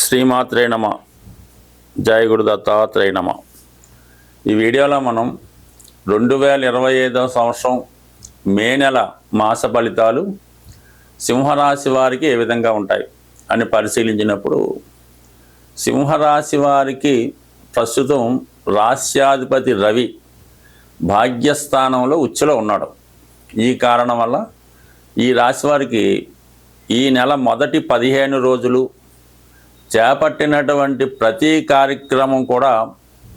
శ్రీమాత్రే నమ. జయ గురు దత్తాత్రేయ నమ. ఈ వీడియోలో మనం 2025 సంవత్సరం మే నెల మాస ఫలితాలు సింహరాశి వారికి ఏ విధంగా ఉంటాయి అని పరిశీలించినప్పుడు, సింహరాశి వారికి ప్రస్తుతం రాశ్యాధిపతి రవి భాగ్యస్థానంలో ఉచ్చులో ఉన్నాడు. ఈ కారణం వల్ల ఈ రాశి వారికి ఈ నెల మొదటి 15 రోజులు చేపట్టినటువంటి ప్రతి కార్యక్రమం కూడా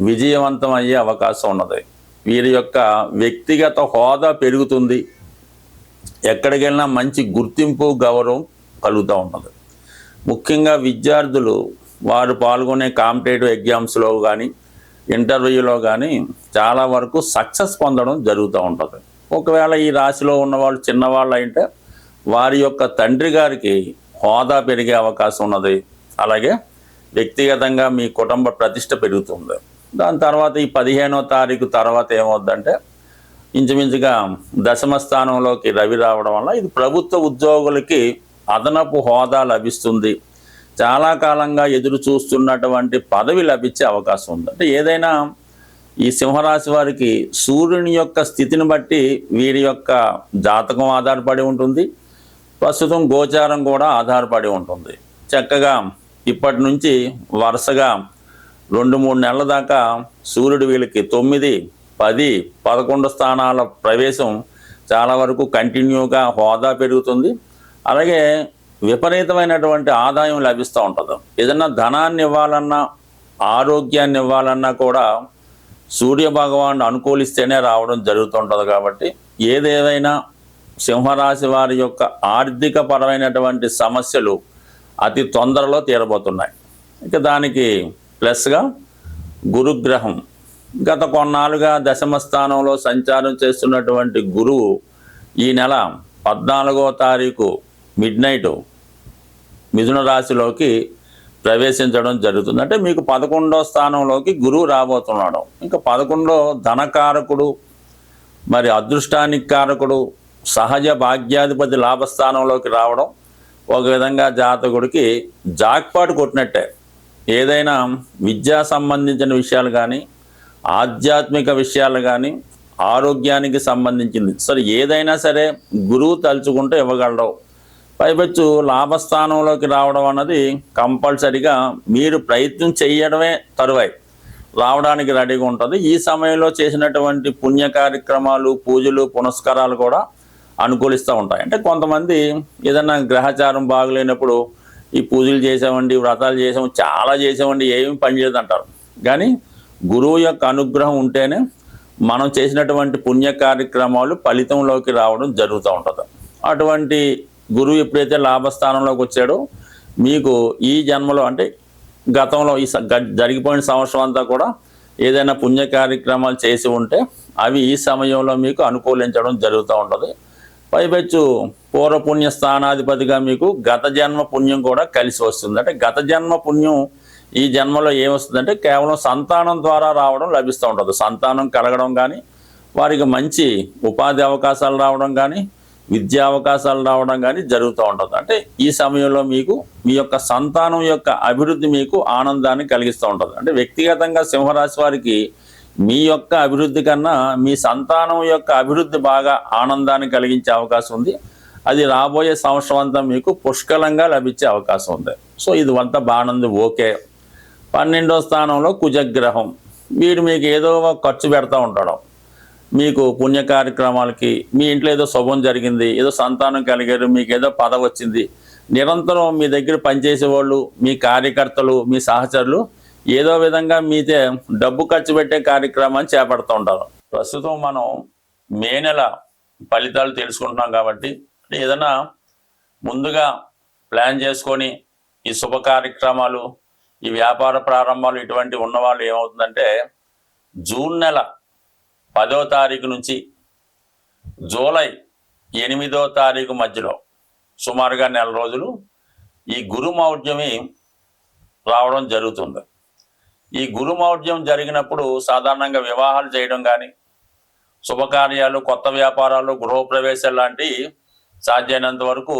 విజయవంతం అయ్యే అవకాశం ఉన్నది. వీరి యొక్క వ్యక్తిగత హోదా పెరుగుతుంది. ఎక్కడికి వెళ్ళినా మంచి గుర్తింపు, గౌరవం కలుగుతూ ఉంటుంది. ముఖ్యంగా విద్యార్థులు వారు పాల్గొనే కాంపిటేటివ్ ఎగ్జామ్స్లో కానీ ఇంటర్వ్యూలో కానీ చాలా వరకు సక్సెస్ పొందడం జరుగుతూ ఉంటుంది. ఒకవేళ ఈ రాశిలో ఉన్నవాళ్ళు చిన్నవాళ్ళు అయితే వారి యొక్క తండ్రి గారికి హోదా పెరిగే అవకాశం ఉన్నది. అలాగే వ్యక్తిగతంగా మీ కుటుంబ ప్రతిష్ట పెరుగుతుంది. దాని తర్వాత ఈ 15వ తారీఖు తర్వాత ఏమవుద్దంటే ఇంచుమించుగా దశమ స్థానంలోకి రవి రావడం వల్ల ఇది ప్రభుత్వ ఉద్యోగులకి అదనపు హోదా లభిస్తుంది. చాలా కాలంగా ఎదురు చూస్తున్నటువంటి పదవి లభించే అవకాశం ఉంది. అంటే ఏదైనా ఈ సింహరాశి వారికి సూర్యుని యొక్క స్థితిని బట్టి వీరి యొక్క జాతకం ఆధారపడి ఉంటుంది. ప్రస్తుతం గోచారం కూడా ఆధారపడి ఉంటుంది. చక్కగా ఇప్పటి నుంచి వరుసగా 2-3 నెలల దాకా సూర్యుడు వీళ్ళకి 9, 10, 11 స్థానాల ప్రవేశం చాలా వరకు కంటిన్యూగా హోదా పెరుగుతుంది. అలాగే విపరీతమైనటువంటి ఆదాయం లభిస్తూ ఉంటుంది. ఏదన్నా ధనాన్ని ఇవ్వాలన్నా, ఆరోగ్యాన్ని ఇవ్వాలన్నా కూడా సూర్య భగవానుడు అనుకూలిస్తేనే రావడం జరుగుతుంటుంది. కాబట్టి ఏదేవైనా సింహరాశి వారి యొక్క ఆర్థిక పరమైనటువంటి సమస్యలు అతి తొందరలో తీరబోతున్నాయి. ఇక దానికి ప్లస్గా గురుగ్రహం గత కొన్నాళ్ళుగా దశమ స్థానంలో సంచారం చేస్తున్నటువంటి గురువు ఈ నెల 14వ తారీఖు మిడ్నైట్ మిథున రాశిలోకి ప్రవేశించడం జరుగుతుంది. అంటే మీకు 11వ స్థానంలోకి గురువు రాబోతున్నాడు. ఇంకా 11లో ధనకారకుడు, మరి అదృష్టానికి కారకుడు, సహజ భాగ్యాధిపతి లాభస్థానంలోకి రావడం ఒక విధంగా జాతకుడికి జాక్పాట్ కొట్టినట్టే. ఏదైనా విద్యా సంబంధించిన విషయాలు కానీ, ఆధ్యాత్మిక విషయాలు కానీ, ఆరోగ్యానికి సంబంధించింది సరే ఏదైనా సరే గురువు తలుచుకుంటే ఇవ్వగలడు. పైపెచ్చు లాభస్థానంలోకి రావడం అన్నది కంపల్సరిగా మీరు ప్రయత్నం చేయడమే తరువాయి రావడానికి రెడీగా ఉంటుంది. ఈ సమయంలో చేసినటువంటి పుణ్య కార్యక్రమాలు, పూజలు, పునస్కారాలు కూడా అనుకూలిస్తూ ఉంటాయి. అంటే కొంతమంది ఏదన్నా గ్రహచారం బాగలేనప్పుడు ఈ పూజలు చేసామండి, వ్రతాలు చేసాము, చాలా చేసామండి, ఏమీ పనిచేయదు అంటారు. కానీ గురువు యొక్క అనుగ్రహం ఉంటేనే మనం చేసినటువంటి పుణ్య కార్యక్రమాలు ఫలితంలోకి రావడం జరుగుతూ ఉంటుంది. అటువంటి గురువు ఎప్పుడైతే లాభస్థానంలోకి వచ్చాడో మీకు ఈ జన్మలో అంటే గతంలో ఈ జరిగిపోయిన సంవత్సరం అంతా కూడా ఏదైనా పుణ్య కార్యక్రమాలు చేసి ఉంటే అవి ఈ సమయంలో మీకు అనుకూలించడం జరుగుతూ ఉంటుంది. పైపెచ్చు పూర్వపుణ్య స్థానాధిపతిగా మీకు గత జన్మ పుణ్యం కూడా కలిసి వస్తుంది. అంటే గత జన్మ పుణ్యం ఈ జన్మలో ఏమొస్తుందంటే కేవలం సంతానం ద్వారా రావడం లభిస్తూ ఉంటుంది. సంతానం కలగడం కానీ, వారికి మంచి ఉపాధి అవకాశాలు రావడం కానీ, విద్యా అవకాశాలు రావడం కానీ జరుగుతూ ఉంటుంది. అంటే ఈ సమయంలో మీకు మీ యొక్క సంతానం యొక్క అభివృద్ధి మీకు ఆనందాన్ని కలిగిస్తూ ఉంటుంది. అంటే వ్యక్తిగతంగా సింహరాశి వారికి మీ యొక్క అభివృద్ధి కన్నా మీ సంతానం యొక్క అభివృద్ధి బాగా ఆనందాన్ని కలిగించే అవకాశం ఉంది. అది రాబోయే సంవత్సరం అంతా మీకు పుష్కలంగా లభించే అవకాశం ఉంది. సో ఇది అంతా బాగుంది. ఓకే. 12వ స్థానంలో కుజగ్రహం వీడు మీకు ఏదో ఖర్చు పెడతా ఉంటాడు. మీకు పుణ్య కార్యక్రమాలకి, మీ ఇంట్లో ఏదో శుభం జరిగింది, ఏదో సంతానం కలిగారు, మీకు ఏదో పదవి వచ్చింది, నిరంతరం మీ దగ్గర పనిచేసే వాళ్ళు, మీ కార్యకర్తలు, మీ సహచరులు ఏదో విధంగా మీతే డబ్బు ఖర్చు పెట్టే కార్యక్రమాన్ని చేపడుతూ ఉంటారు. ప్రస్తుతం మనం మే నెల ఫలితాలు తెలుసుకుంటున్నాం కాబట్టి ఏదైనా ముందుగా ప్లాన్ చేసుకొని ఈ శుభ కార్యక్రమాలు, ఈ వ్యాపార ప్రారంభాలు ఇటువంటి ఉన్నవాళ్ళు ఏమవుతుందంటే జూన్ నెల 10వ తారీఖు నుంచి జూలై 8వ తారీఖు మధ్యలో సుమారుగా నెల రోజులు ఈ గురుమౌఢ్యమి రావడం జరుగుతుంది. ఈ గురుమౌఢ్యం జరిగినప్పుడు సాధారణంగా వివాహాలు చేయడం కానీ, శుభకార్యాలు, కొత్త వ్యాపారాలు, గృహప్రవేశాలు లాంటి సాధ్యమైనంత వరకు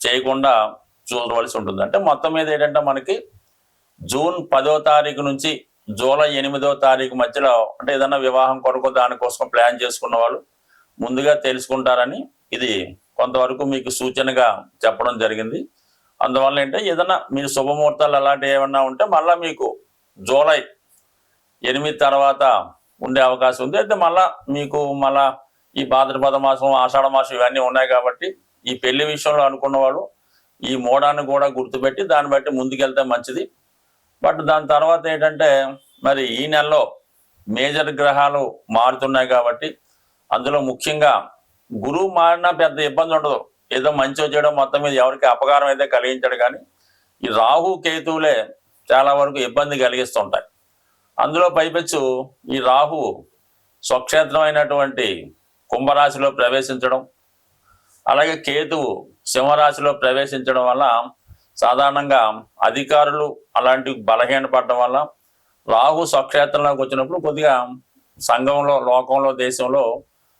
చేయకుండా చూడవలసి ఉంటుంది. అంటే మొత్తం మీద ఏంటంటే మనకి జూన్ 10వ తారీఖు నుంచి జూలై 8వ తారీఖు మధ్యలో అంటే ఏదైనా వివాహం కొరకు దానికోసం ప్లాన్ చేసుకున్న వాళ్ళు ముందుగా తెలుసుకుంటారని ఇది కొంతవరకు మీకు సూచనగా చెప్పడం జరిగింది. అందువల్ల ఏంటంటే ఏదైనా మీరు శుభముహూర్తాలు అలాంటివి ఏమన్నా ఉంటే మళ్ళీ మీకు జూలై 8 తర్వాత ఉండే అవకాశం ఉంది. అయితే మీకు మళ్ళా ఈ భాద్రపద మాసం, ఆషాఢ మాసం ఇవన్నీ ఉన్నాయి కాబట్టి ఈ పెళ్లి విషయంలో అనుకున్న వాళ్ళు ఈ మోడాన్ని కూడా గుర్తుపెట్టి దాన్ని బట్టి ముందుకెళ్తే మంచిది. బట్ దాని తర్వాత ఏంటంటే మరి ఈ నెలలో మేజర్ గ్రహాలు మారుతున్నాయి కాబట్టి అందులో ముఖ్యంగా గురువు మారినా పెద్ద ఇబ్బంది ఉండదు. ఏదో మంచి చేయడం మొత్తం మీద ఎవరికి అపకారం అయితే కలిగించడు, కానీ ఈ రాహు కేతువులే చాలా వరకు ఇబ్బంది కలిగిస్తుంటాయి. అందులో పైపెచ్చు ఈ రాహు స్వక్షేత్రం అయినటువంటి కుంభరాశిలో ప్రవేశించడం, అలాగే కేతువు సింహరాశిలో ప్రవేశించడం వల్ల సాధారణంగా అధికారులు అలాంటి బలహీనపడడం వల్ల రాహు స్వక్షేత్రంలోకి వచ్చినప్పుడు కొద్దిగా సంఘంలో, లోకంలో, దేశంలో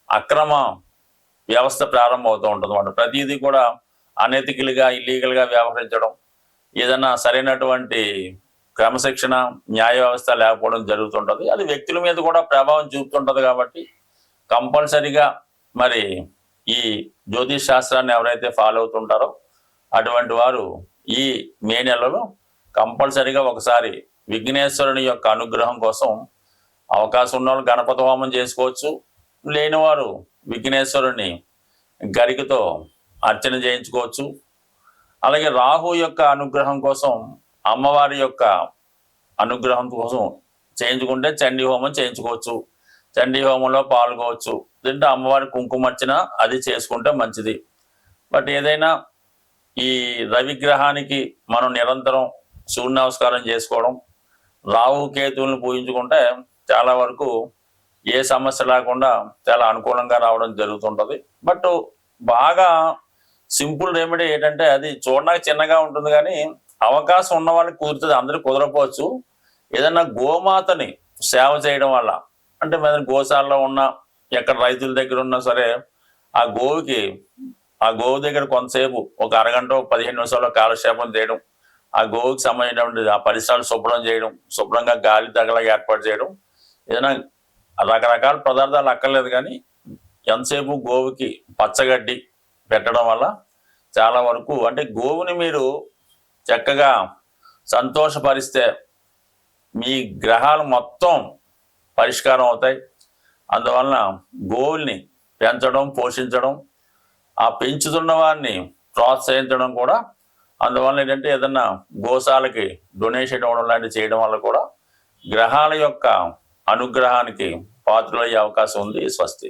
అక్రమ వ్యవస్థ ప్రారంభమవుతూ ఉంటుంది అన్నమాట. ప్రతిదీ కూడా అనెతికల్గా, ఇల్లీగల్గా వ్యవహరించడం, ఏదైనా సరైనటువంటి క్రమశిక్షణ, న్యాయ వ్యవస్థ లేకపోవడం జరుగుతుంటుంది. అది వ్యక్తుల మీద కూడా ప్రభావం చూపుతుంటుంది. కాబట్టి కంపల్సరిగా మరి ఈ జ్యోతిష్ శాస్త్రాన్ని ఎవరైతే ఫాలో అవుతుంటారో అటువంటి వారు ఈ మే నెలలో కంపల్సరిగా ఒకసారి విఘ్నేశ్వరుని యొక్క అనుగ్రహం కోసం అవకాశం ఉన్న వాళ్ళు గణపతి హోమం చేసుకోవచ్చు. లేనివారు విఘ్నేశ్వరుని గరికతో అర్చన చేయించుకోవచ్చు. అలాగే రాహు యొక్క అనుగ్రహం కోసం, అమ్మవారి యొక్క అనుగ్రహం కోసం చేయించుకుంటే చండీ హోమం చేయించుకోవచ్చు. చండీ హోమంలో పాల్గొవచ్చు. దీంట్లో అమ్మవారి కుంకుమర్చన అది చేసుకుంటే మంచిది. బట్ ఏదైనా ఈ రవిగ్రహానికి మనం నిరంతరం సూర్య నమస్కారం చేసుకోవడం, రాహు కేతువులను పూజించుకుంటే చాలా వరకు ఏ సమస్య లేకుండా చాలా అనుకూలంగా రావడం జరుగుతుంటుంది. బట్ బాగా సింపుల్ రెమెడీ ఏంటంటే అది చూడడానికి చిన్నగా ఉంటుంది, కానీ అవకాశం ఉన్న వాళ్ళకి కుదురుతుంది, అందరికి కుదరపోవచ్చు. ఏదన్నా గోమాతని సేవ చేయడం వల్ల, అంటే మన గోశాలలో ఉన్న, ఎక్కడ రైతుల దగ్గర ఉన్నా సరే ఆ గోవు దగ్గర కొంతసేపు ఒక అరగంట 15 నిమిషాల్లో కాలక్షేపం చేయడం, ఆ గోవుకి సంబంధించినటువంటి ఆ పరిసరాలు శుభ్రం చేయడం, శుభ్రంగా గాలి తగలగా ఏర్పాటు చేయడం, ఏదైనా రకరకాల పదార్థాలు అక్కర్లేదు, కానీ ఎంతసేపు గోవుకి పచ్చగడ్డి పెట్టడం వల్ల చాలా వరకు అంటే గోవుని మీరు చక్కగా సంతోషపరిస్తే మీ గ్రహాలు మొత్తం పరిష్కారం అవుతాయి. అందువలన గోవుల్ని పెంచడం, పోషించడం, ఆ పెంచుతున్న వారిని ప్రోత్సహించడం కూడా, అందువల్ల ఏంటంటే ఏదన్నా గోశాలకి డొనేషన్ ఇవ్వడం లాంటివి చేయడం వల్ల కూడా గ్రహాల యొక్క అనుగ్రహానికి పాత్రలయ్యే అవకాశం ఉంది. స్వస్తి.